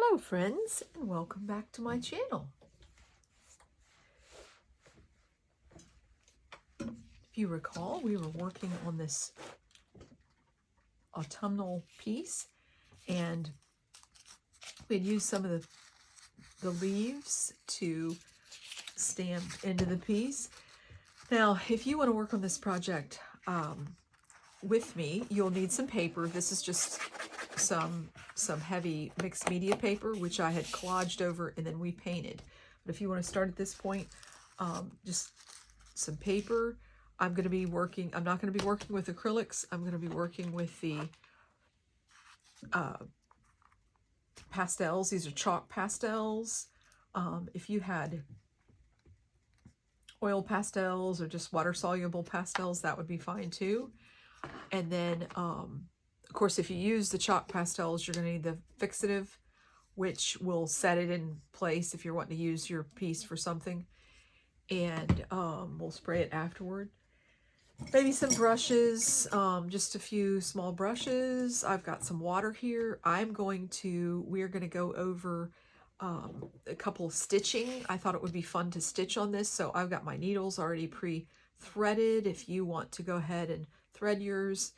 Hello friends, and welcome back to my channel. If you recall, we were working on this autumnal piece, and we had used some of the leaves to stamp into the piece. Now, if you want to work on this project with me, you'll need some paper. This is just some heavy mixed media paper, which I had collaged over and then we painted. But if you want to start at this point, just some paper. I'm not going to be working with acrylics. I'm going to be working with the pastels. These are chalk pastels. If you had oil pastels or just water-soluble pastels, that would be fine too. And then, of course, if you use the chalk pastels, you're going to need the fixative, which will set it in place if you're wanting to use your piece for something. And we'll spray it afterward. Maybe some brushes, just a few small brushes. I've got some water here. We're going to go over a couple of stitching. I thought it would be fun to stitch on this, so I've got my needles already pre-threaded. If you want to go ahead and thread yours,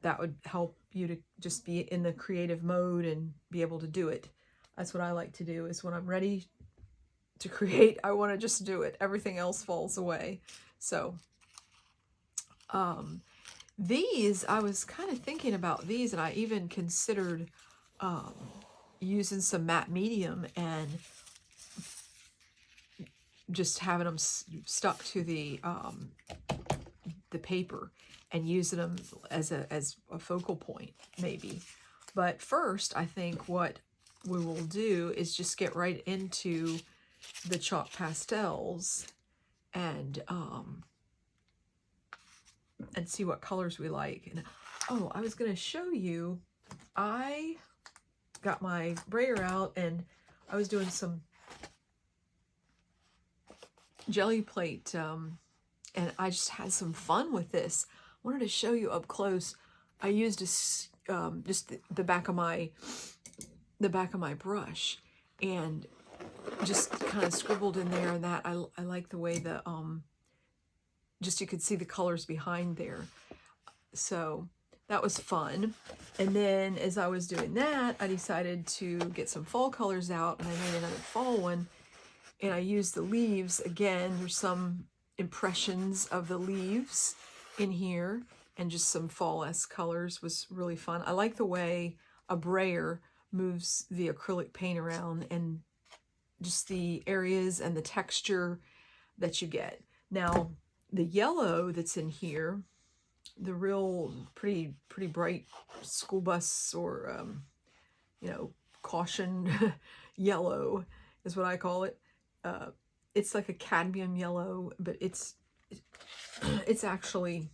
that would help you to just be in the creative mode and be able to do it. That's what I like to do, is when I'm ready to create, I want to just do it. Everything else falls away. So these, I was kind of thinking about these, and I even considered using some matte medium and just having them stuck to the paper and using them as a focal point, maybe. But first, I think what we will do is just get right into the chalk pastels and see what colors we like. And oh, I was going to show you, I got my brayer out and I was doing some jelly plate, and I just had some fun with this. I wanted to show you up close. I used just the back of my brush and just kind of scribbled in there, and that I like the way the just you could see the colors behind there. So that was fun. And then as I was doing that, I decided to get some fall colors out, and I made another fall one, and I used the leaves again. There's some impressions of the leaves in here, and just some fall-esque colors. Was really fun. I like the way a brayer moves the acrylic paint around, and just the areas and the texture that you get. Now, the yellow that's in here, the real pretty bright school bus or caution yellow is what I call it. It's like a cadmium yellow, but it's actually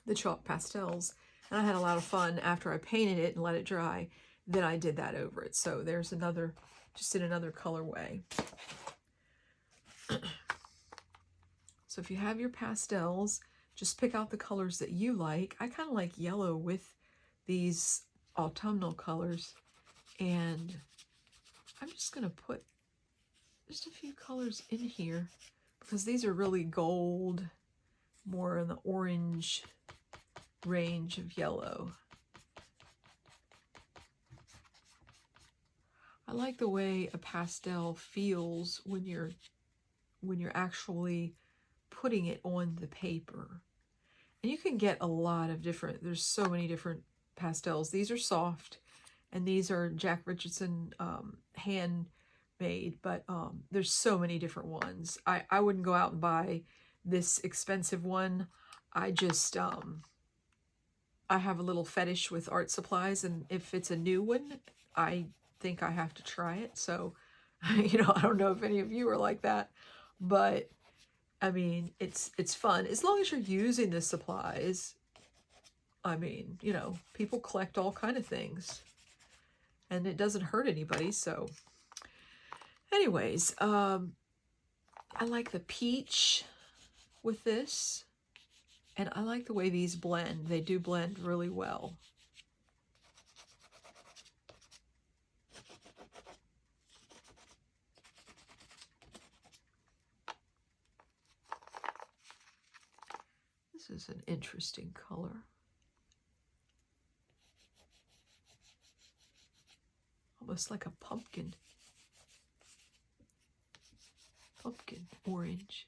the chalk pastels. And I had a lot of fun after I painted it and let it dry. Then I did that over it. So there's another, just in another colorway. So if you have your pastels, just pick out the colors that you like. I kind of like yellow with these autumnal colors. And I'm just going to put just a few colors in here, because these are really gold, more in the orange range of yellow. I like the way a pastel feels when you're actually putting it on the paper. And you can get a lot of different, there's so many different pastels. These are soft, and these are Jack Richardson handmade, but there's so many different ones. I wouldn't go out and buy this expensive one. I just I have a little fetish with art supplies, and if it's a new one, I think I have to try it. So I don't know if any of you are like that, but I mean, it's fun as long as you're using the supplies. I mean, people collect all kind of things, and it doesn't hurt anybody. So anyways, I like the peach with this, and I like the way these blend. They do blend really well. This is an interesting color. Almost like a pumpkin orange.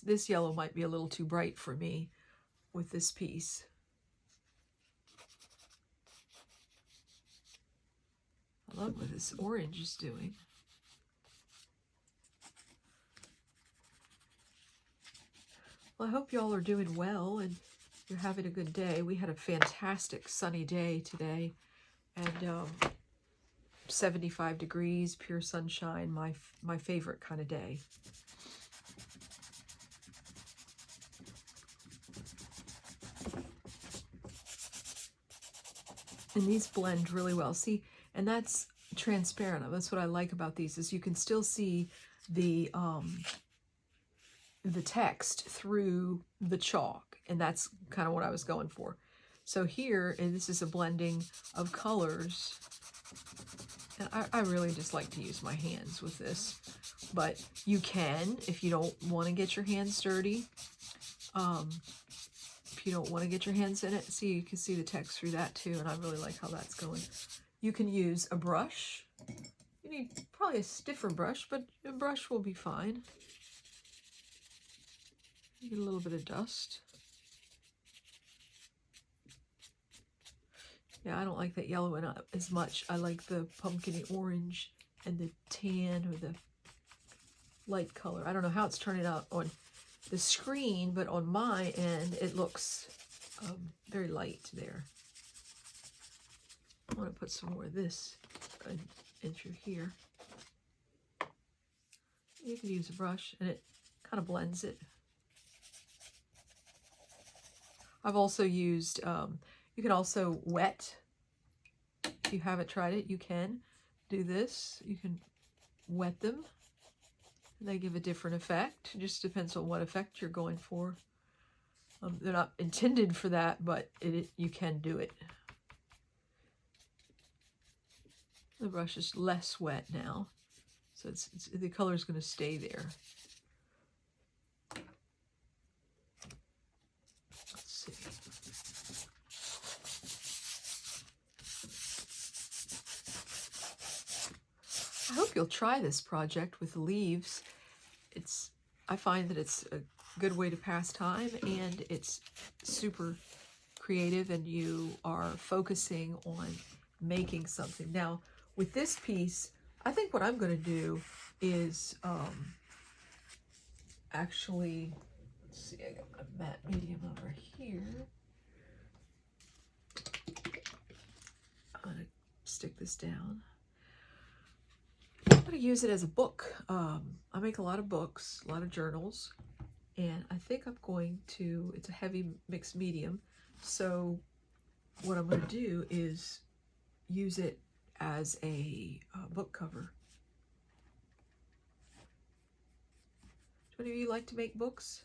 This yellow might be a little too bright for me with this piece. I love what this orange is doing. Well, I hope y'all are doing well and you're having a good day. We had a fantastic sunny day today, and 75 degrees, pure sunshine, my favorite kind of day. And these blend really well. See, and that's transparent. That's what I like about these, is you can still see the text through the chalk, and that's kind of what I was going for. So here, and this is a blending of colors, and I really just like to use my hands with this, but you can, if you don't want to get your hands dirty, if you don't want to get your hands in it, see, you can see the text through that too, and I really like how that's going. You can use a brush. You need probably a stiffer brush, but a brush will be fine. You get a little bit of dust. Yeah, I don't like that yellow in as much. I like the pumpkin orange and the tan, or the light color. I don't know how it's turning out on the screen, but on my end, it looks very light there. I want to put some more of this in through here. You can use a brush, and it kind of blends it. I've also used, you can also wet. If you haven't tried it, you can do this. You can wet them. And they give a different effect. It just depends on what effect you're going for. They're not intended for that, but you can do it. The brush is less wet now, so the color is going to stay there. Let's see. I hope you'll try this project with the leaves. I find that it's a good way to pass time, and it's super creative, and you are focusing on making something. Now, with this piece, I think what I'm going to do is actually, let's see, I got my matte medium over here. I'm going to stick this down. I'm going to use it as a book. I make a lot of books, a lot of journals, and I think I'm going to, it's a heavy mixed medium, so what I'm going to do is use it as a book cover. Do any of you like to make books?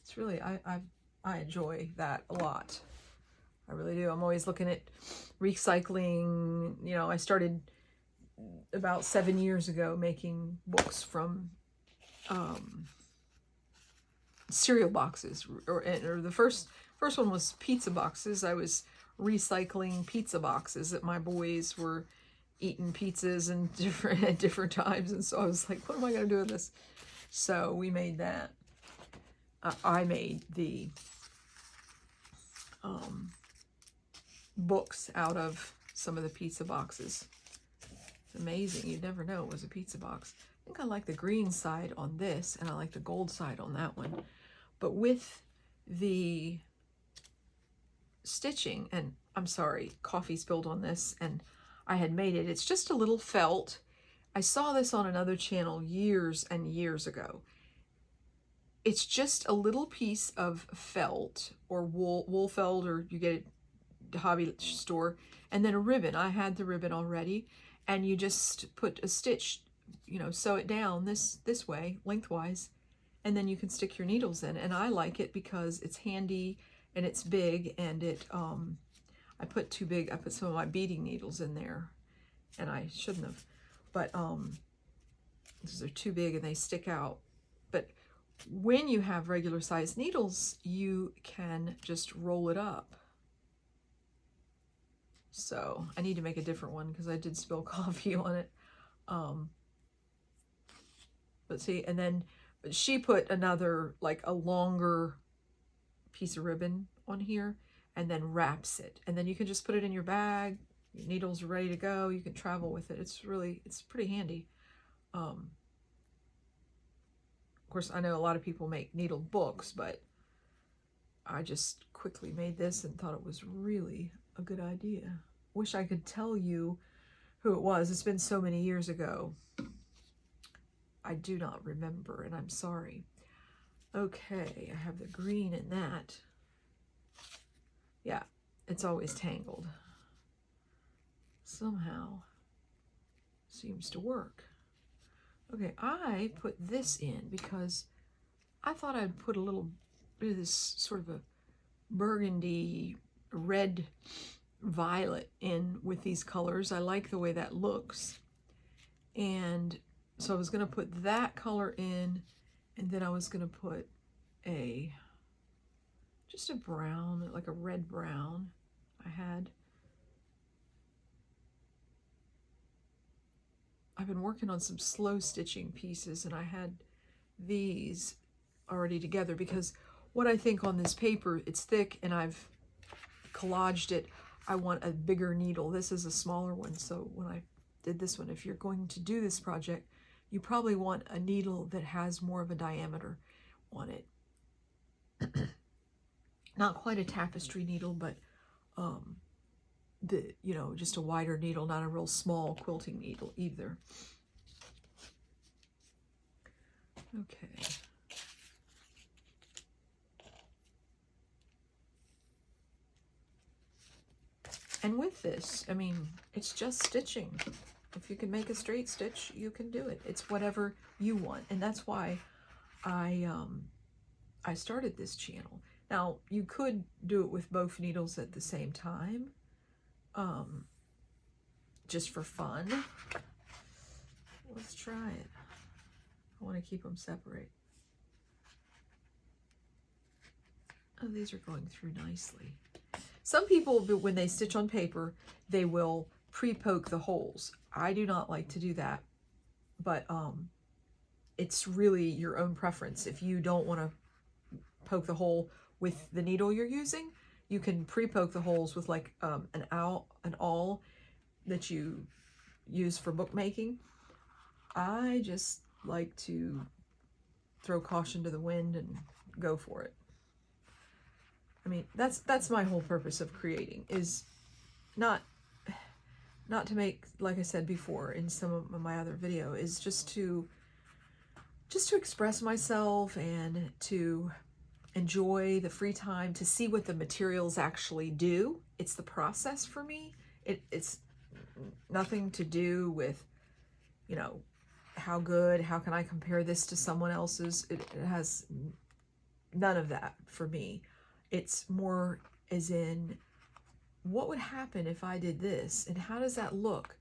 It's really, I enjoy that a lot. I really do. I'm always looking at recycling. You know, I started about 7 years ago making books from cereal boxes, or the first one was pizza boxes. I was recycling pizza boxes that my boys were eating pizzas and at different times, and so I was like, what am I going to do with this? So we made that. I made the books out of some of the pizza boxes. It's amazing. You'd never know it was a pizza box. I think I like the green side on this, and I like the gold side on that one. But with the stitching, and I'm sorry, coffee spilled on this, and I had made it. It's just a little felt. I saw this on another channel years and years ago. It's just a little piece of felt, or wool felt, or you get it at the hobby store, and then a ribbon. I had the ribbon already, and you just put a stitch, you know, sew it down this way, lengthwise, and then you can stick your needles in. And I like it because it's handy and it's big, and it I put some of my beading needles in there, and I shouldn't have. but because they're too big and they stick out. But when you have regular sized needles, you can just roll it up. So I need to make a different one because I did spill coffee on it. But see, and then she put another, like a longer piece of ribbon on here and then wraps it. And then you can just put it in your bag. Your needles are ready to go. You can travel with it. It's pretty handy. Of course, I know a lot of people make needle books, but I just quickly made this and thought it was really a good idea. Wish I could tell you who it was. It's been so many years ago. I do not remember, and I'm sorry. Okay, I have the green in that. Yeah, it's always tangled. Somehow seems to work. Okay, I put this in because I thought I'd put a little bit of this sort of a burgundy red violet in with these colors. I like the way that looks. And so I was going to put that color in, and then I was going to put just a brown, like a red brown I've been working on some slow stitching pieces, and I had these already together because what I think on this paper, it's thick and I've collaged it. I want a bigger needle. This is a smaller one, so when I did this one, if you're going to do this project, you probably want a needle that has more of a diameter on it. Not quite a tapestry needle, but just a wider needle, not a real small quilting needle either. Okay. And with this, I mean, it's just stitching. If you can make a straight stitch, you can do it. It's whatever you want. And that's why I started this channel. Now, you could do it with both needles at the same time, just for fun. Let's try it. I want to keep them separate. Oh, these are going through nicely. Some people, when they stitch on paper, they will pre-poke the holes. I do not like to do that, but it's really your own preference. If you don't want to poke the hole with the needle you're using, you can pre-poke the holes with like an awl that you use for bookmaking. I just like to throw caution to the wind and go for it. I mean, that's my whole purpose of creating, is not to make, like I said before in some of my other video, is just to express myself and to enjoy the free time, to see what the materials actually do. It's the process for me. It's nothing to do with, how can I compare this to someone else's? It has none of that for me. It's more as in, what would happen if I did this? And how does that look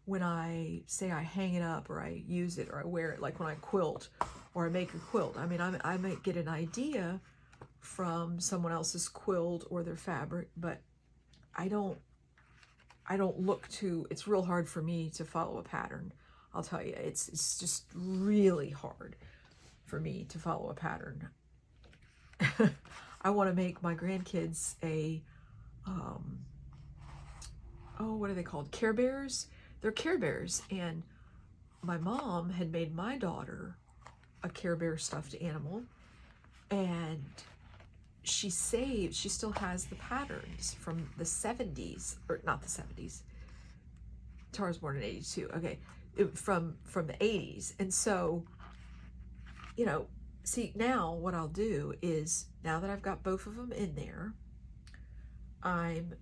when I hang it up, or I use it, or I wear it, like when I quilt or I make a quilt? I mean, I might get an idea from someone else's quilt or their fabric, but I don't look to, it's real hard for me to follow a pattern. I'll tell you, it's just really hard for me to follow a pattern. I want to make my grandkids what are they called? Care Bears? They're Care Bears. And my mom had made my daughter a Care Bear stuffed animal, and she still has the patterns from the 70s, or not the 70s. Tara's born in 82. Okay. From the 80s. And so, see, now what I'll do is, now that I've got both of them in there, I'm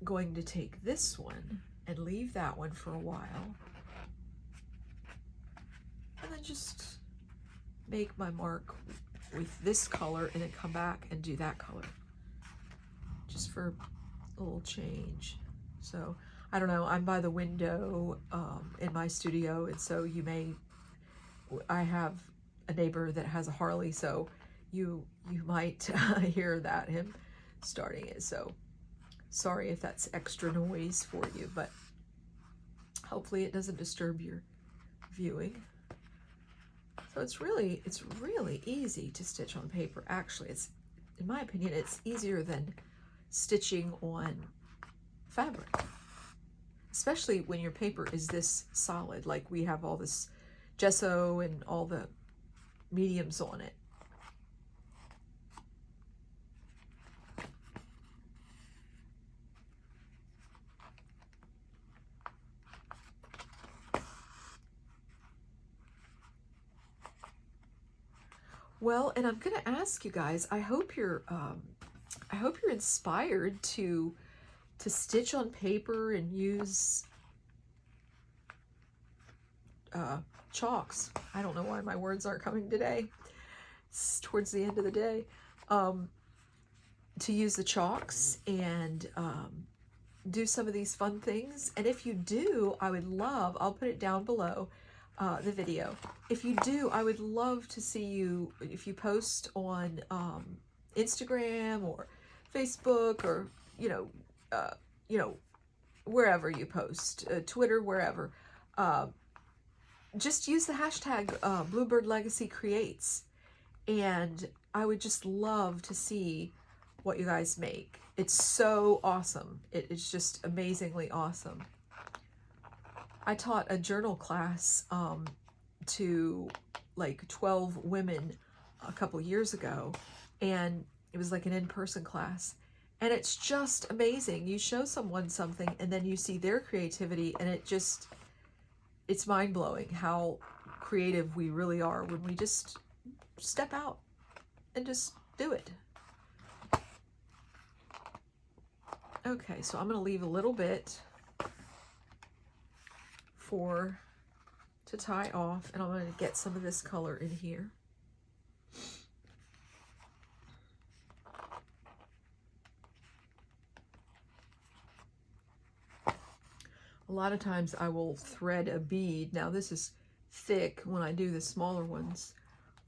going to take this one and leave that one for a while, and then just make my mark with this color, and then come back and do that color, just for a little change. So I don't know, I'm by the window in my studio, and so I have a neighbor that has a Harley, so you might hear that, him starting it. So sorry if that's extra noise for you, but hopefully it doesn't disturb your viewing. So it's really easy to stitch on paper. Actually, it's, in my opinion, it's easier than stitching on fabric, especially when your paper is this solid, like we have all this gesso and all the mediums on it. Well, and I'm going to ask you guys, I hope you're inspired to stitch on paper and use chalks. I don't know why my words aren't coming today. It's towards the end of the day. To use the chalks and do some of these fun things. And if you do, I would love, I'll put it down below the video. If you do, I would love to see you, if you post on Instagram or Facebook, or wherever you post, Twitter, wherever. Just use the hashtag Bluebird Legacy Creates, and I would just love to see what you guys make. It's so awesome. It's just amazingly awesome. I taught a journal class to like 12 women a couple years ago, and it was like an in-person class, and it's just amazing. You show someone something and then you see their creativity, and it's mind-blowing how creative we really are when we just step out and just do it. Okay, so I'm going to leave a little bit to tie off, and I'm going to get some of this color in here. A lot of times I will thread a bead. Now this is thick when I do the smaller ones.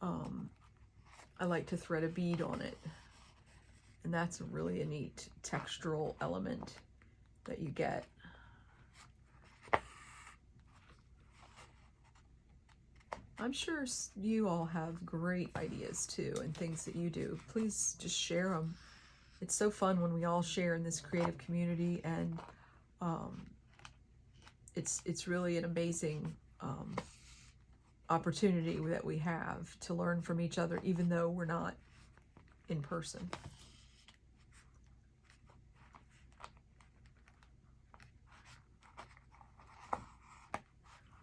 I like to thread a bead on it, and that's really a neat textural element that you get. I'm sure you all have great ideas too, and things that you do. Please just share them. It's so fun when we all share in this creative community, and it's really an amazing opportunity that we have to learn from each other, even though we're not in person.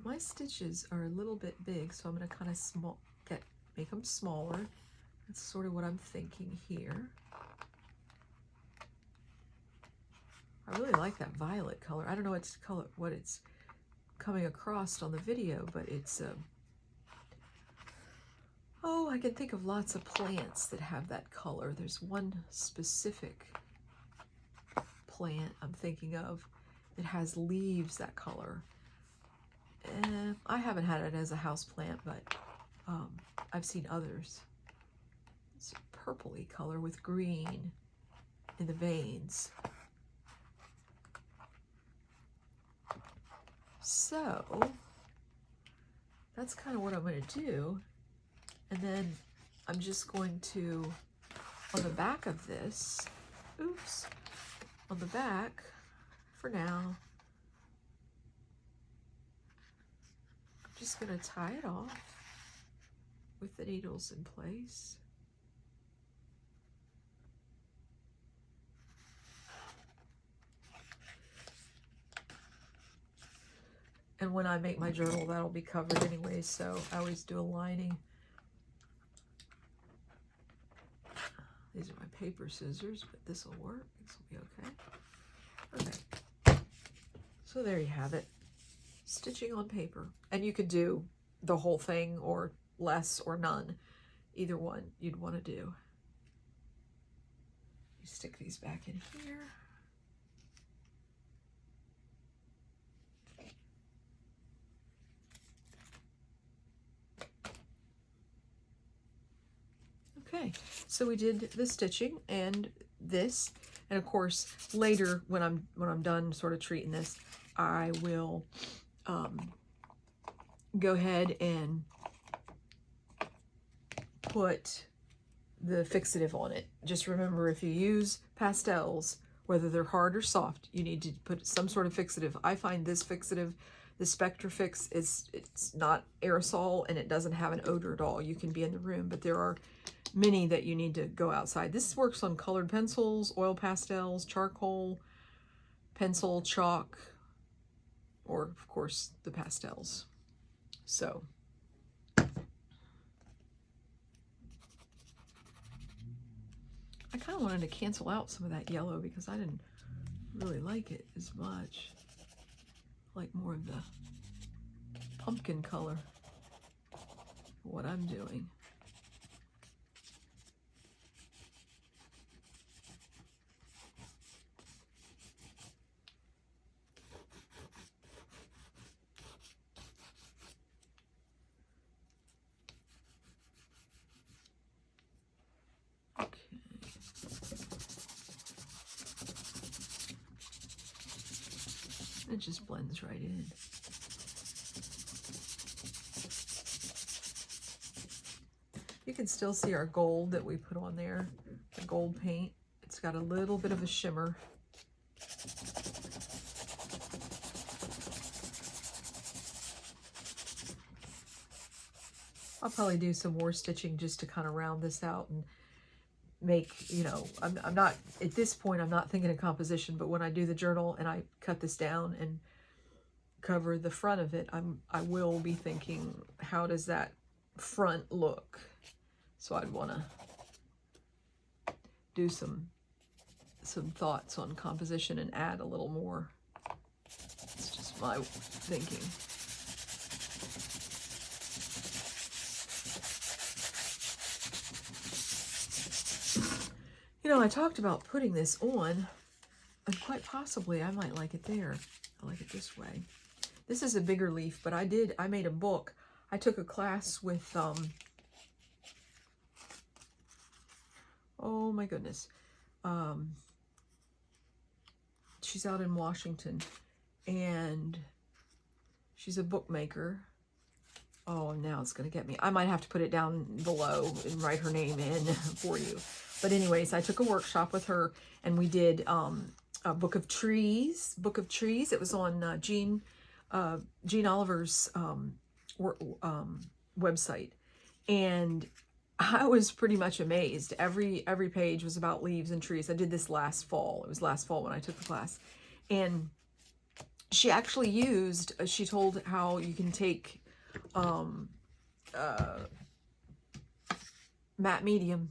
My stitches are a little bit big, so I'm going to kind of make them smaller. That's sort of what I'm thinking here. I really like that violet color. I don't know what it's coming across on the video, but it's oh, I can think of lots of plants that have that color. There's one specific plant I'm thinking of that has leaves that color. I haven't had it as a house plant, but I've seen others. It's a purpley color with green in the veins. So that's kind of what I'm going to do. And then I'm just going to, on the back of this, oops, on the back for now, I'm just going to tie it off with the needles in place. And when I make my journal, that'll be covered anyway, so I always do a lining. These are my paper scissors, but this will work. This will be okay. Okay. So there you have it. Stitching on paper. And you could do the whole thing or less or none. Either one you'd want to do. You stick these back in here. Okay, so we did the stitching and this, and of course later when I'm done sort of treating this, I will go ahead and put the fixative on it. Just remember, if you use pastels, whether they're hard or soft, you need to put some sort of fixative. I find this fixative, the Spectrafix, it's not aerosol and it doesn't have an odor at all. You can be in the room, but there are many that you need to go outside. This works on colored pencils, oil pastels, charcoal, pencil, chalk, or of course the pastels. So I kind of wanted to cancel out some of that yellow because I didn't really like it as much. I like more of the pumpkin color for what I'm doing. It just blends right in. You can still see our gold that we put on there, the gold paint. It's got a little bit of a shimmer. I'll probably do some more stitching just to kind of round this out and make, you know, I'm not, at this point, I'm not thinking of composition, but when I do the journal and I cut this down and cover the front of it, I will be thinking, how does that front look? So I'd want to do some thoughts on composition and add a little more. It's just my thinking. You know, I talked about putting this on, and quite possibly I might like it there. I like it this way. This is a bigger leaf, but I made a book. I took a class with, oh my goodness. She's out in Washington, and she's a bookmaker. Oh, now it's going to get me. I might have to put it down below and write her name in for you. But anyways, I took a workshop with her, and we did a Book of Trees. It was on Jean Oliver's website, and I was pretty much amazed. Every page was about leaves and trees. I did this last fall. It was last fall when I took the class, and she actually used. She told how you can take matte medium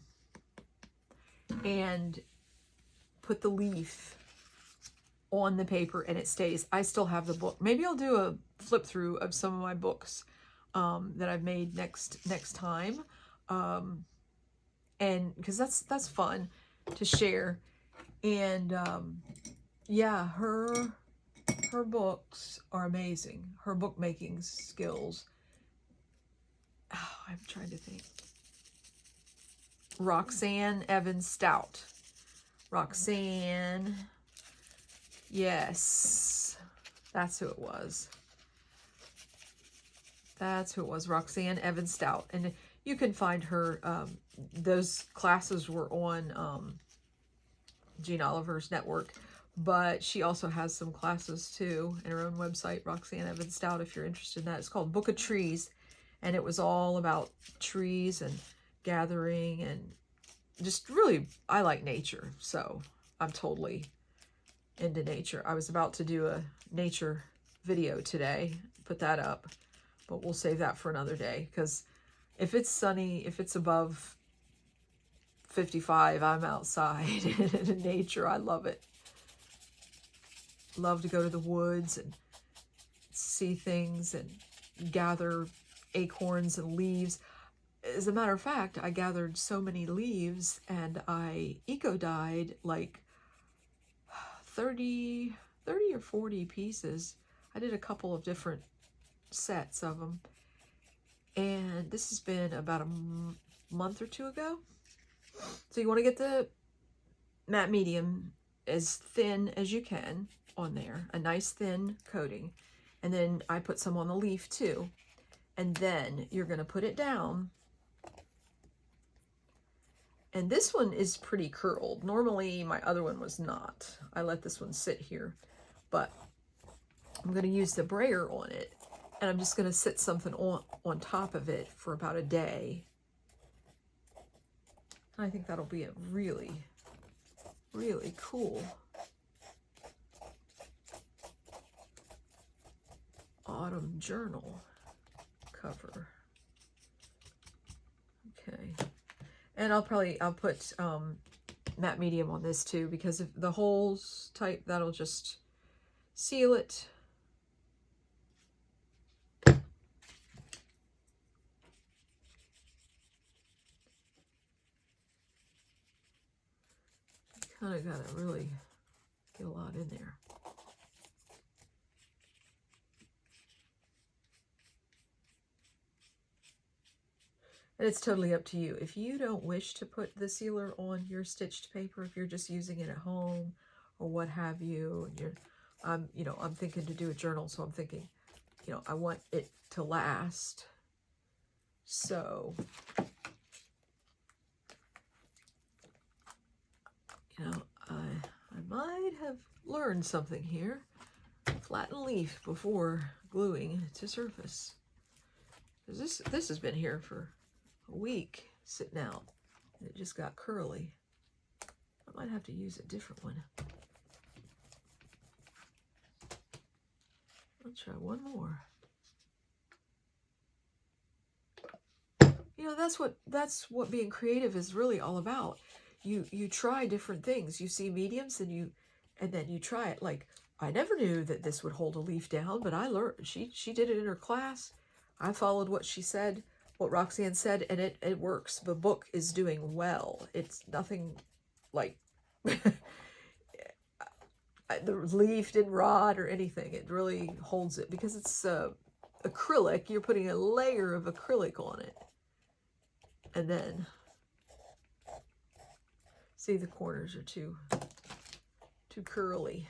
and put the leaf on the paper and it stays. I still have the book. Maybe I'll do a flip through of some of my books that I've made next time, and because that's fun to share. And yeah, her books are amazing. Her bookmaking skills. Oh, I'm trying to think. Roxanne Evans Stout. Roxanne. Yes. That's who it was. That's who it was. Roxanne Evans Stout. And you can find her. Those classes were on Jean Oliver's network. But she also has some classes too in her own website, Roxanne Evans Stout, if you're interested in that. It's called Book of Trees. And it was all about trees and gathering and just really, I like nature. So I'm totally into nature. I was about to do a nature video today, put that up, but we'll save that for another day. Because if it's sunny, if it's above 55, I'm outside in nature. I love it. Love to go to the woods and see things and gather acorns and leaves. As a matter of fact, I gathered so many leaves and I eco-dyed like 30 or 40 pieces. I did a couple of different sets of them. And this has been about a month or two ago. So you want to get the matte medium as thin as you can on there, a nice thin coating. And then I put some on the leaf too. And then you're going to put it down. And this one is pretty curled. Normally my other one was not. I let this one sit here, but I'm going to use the brayer on it, and I'm just going to sit something on top of it for about a day. I think that'll be a really, really cool autumn journal cover. Okay. And I'll put matte medium on this too, because if the holes type, that'll just seal it. Kind of got to really get a lot in there. And it's totally up to you. If you don't wish to put the sealer on your stitched paper, if you're just using it at home or what have you, and you're, you know, I'm thinking to do a journal, so I'm thinking, you know, I want it to last. So, you know, I might have learned something here. Flatten leaf before gluing to surface. Because this has been here for a week sitting out, and it just got curly. I might have to use a different one. I'll try one more. You know, that's what being creative is really all about. You try different things. You see mediums and then you try it. Like, I never knew that this would hold a leaf down, but I learned. She did it in her class. I followed what she said, what Roxanne said, and it works. The book is doing well. It's nothing like the leaf didn't rot or anything. It really holds it because it's acrylic. You're putting a layer of acrylic on it. And then, see, the corners are too curly.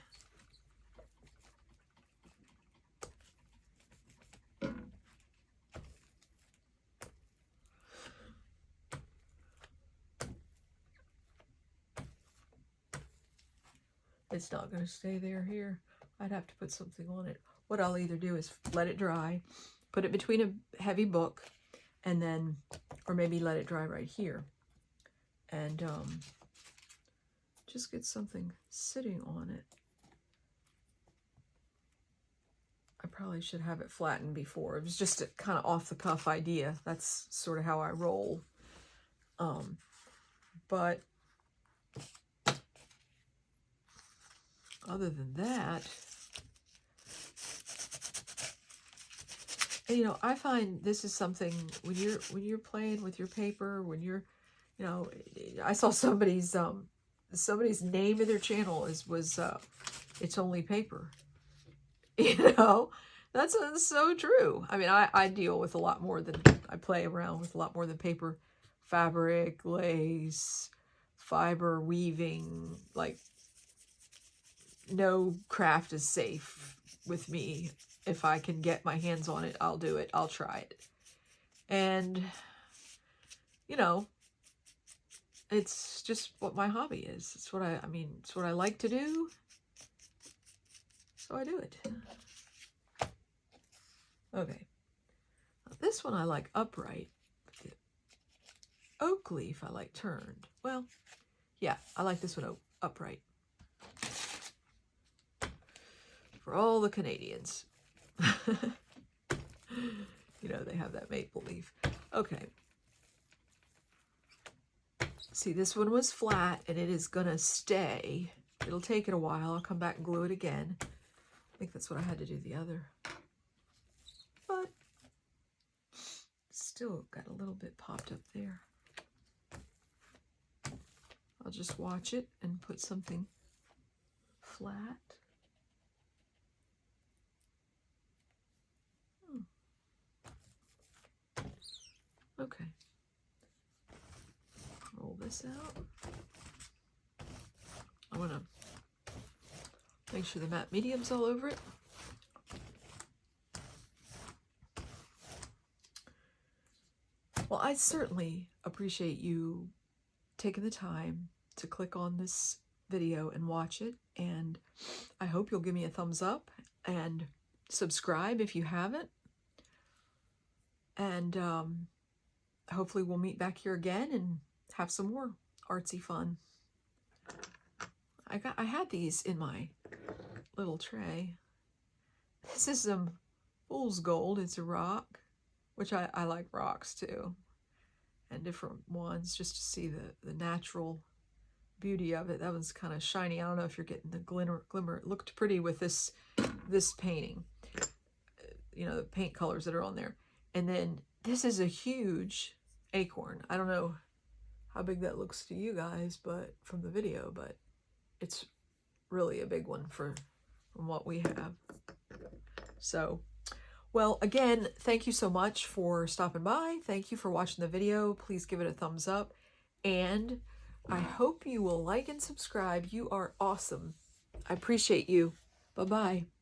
It's not going to stay there here. I'd have to put something on it. What I'll either do is let it dry, put it between a heavy book, and then, or maybe let it dry right here, and just get something sitting on it. I probably should have it flattened before. It was just a kind of off-the-cuff idea. That's sort of how I roll. But other than that, and, you know, I find this is something when you're playing with your paper, when you're, you know, I saw somebody's name of their channel was It's Only Paper. You know, that's so true. I mean, I deal with a lot more than, I play around with a lot more than paper, fabric, lace, fiber, weaving. Like, no craft is safe with me. If I can get my hands on it, I'll do it. I'll try it. And, you know, it's just what my hobby is. It's what I mean, it's what I like to do. So I do it. Okay. Now this one I like upright. The oak leaf I like turned. Well, yeah, I like this one upright. For all the Canadians. You know, they have that maple leaf. Okay. See, this one was flat, and it is going to stay. It'll take it a while. I'll come back and glue it again. I think that's what I had to do the other. But still got a little bit popped up there. I'll just watch it and put something flat. Okay. Roll this out. I'm going to make sure the matte medium's all over it. Well, I certainly appreciate you taking the time to click on this video and watch it, and I hope you'll give me a thumbs up and subscribe if you haven't, and hopefully we'll meet back here again and have some more artsy fun. I had these in my little tray. This is some fool's gold. It's a rock, which I like rocks too, and different ones just to see the natural beauty of it. That one's kind of shiny. I don't know if you're getting the glimmer. It looked pretty with this painting, you know, the paint colors that are on there. And then this is a huge acorn. I don't know how big that looks to you guys, but from the video, but it's really a big one from what we have. So, well, again, thank you so much for stopping by. Thank you for watching the video. Please give it a thumbs up, and I hope you will like and subscribe. You are awesome. I appreciate you. Bye-bye.